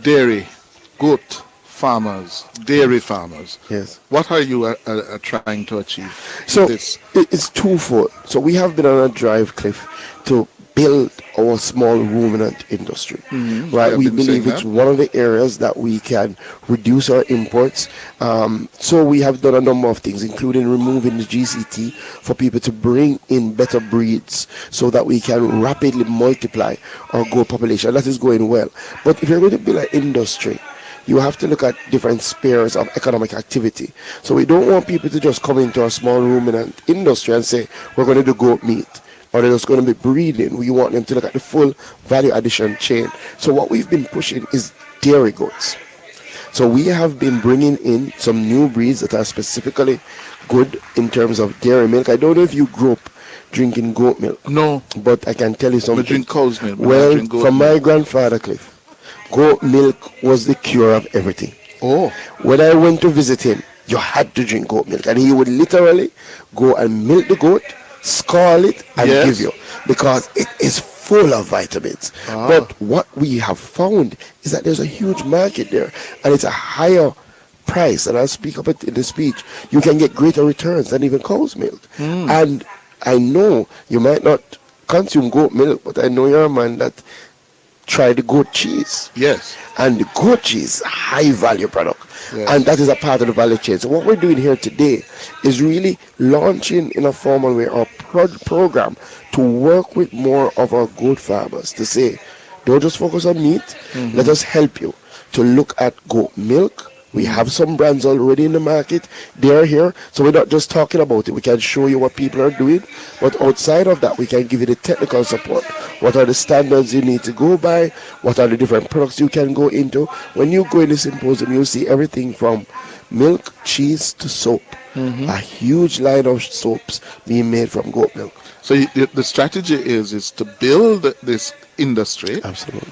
dairy, goat farmers, dairy farmers. Yes. What are you trying to achieve So with this? it's twofold. So we have been on a drive, Cliff, to build our small ruminant industry. Mhm. Right? I've We been saying believe it's that. one of the areas that we can reduce our imports. So we have done a number of things, including removing the GCT for people to bring in better breeds so that we can rapidly multiply our goat population. That is going well. But if you're going to build an industry, you have to look at different spheres of economic activity. So we don't want people to just come into a small ruminant industry and say, we're going to do goat meat, or they're just going to be breeding. We want them to look at the full value addition chain. So what we've been pushing is dairy goats. So we have been bringing in some new breeds that are specifically good in terms of dairy milk. I don't know if you grew up drinking goat milk, No, but I can tell you we something. drink cow's milk, but not Well, drink goat from my milk. grandfather, Cliff, goat milk was the cure of everything. Oh, When I went to visit him, you had to drink goat milk, and he would literally go and milk the goat, scald it, and give yes. you because it is full of vitamins. Ah, But what we have found is that there's a huge market there, and it's a higher price. And I'll speak of it in the speech. You can get greater returns than even cow's milk. mm, And I know you might not consume goat milk, but I know you're a man that tried the goat cheese. yes, And the goat cheese, high value product. And yes. that is a part of the value chain. So what we're doing here today is really launching in a formal way our program to work with more of our goat farmers to say, don't just focus on meat. Let Hmm. us help you to look at goat milk. We have some brands already in the market. They are here. So we're not just talking about it. We can show you what people are doing. But outside of that, we can give you the technical support. What are the standards you need to go by? What are the different products you can go into? When you go in the symposium, you'll see everything from milk, cheese to soap. Hmm. A huge line of soaps being made from goat milk. So the strategy is to build this industry Absolutely.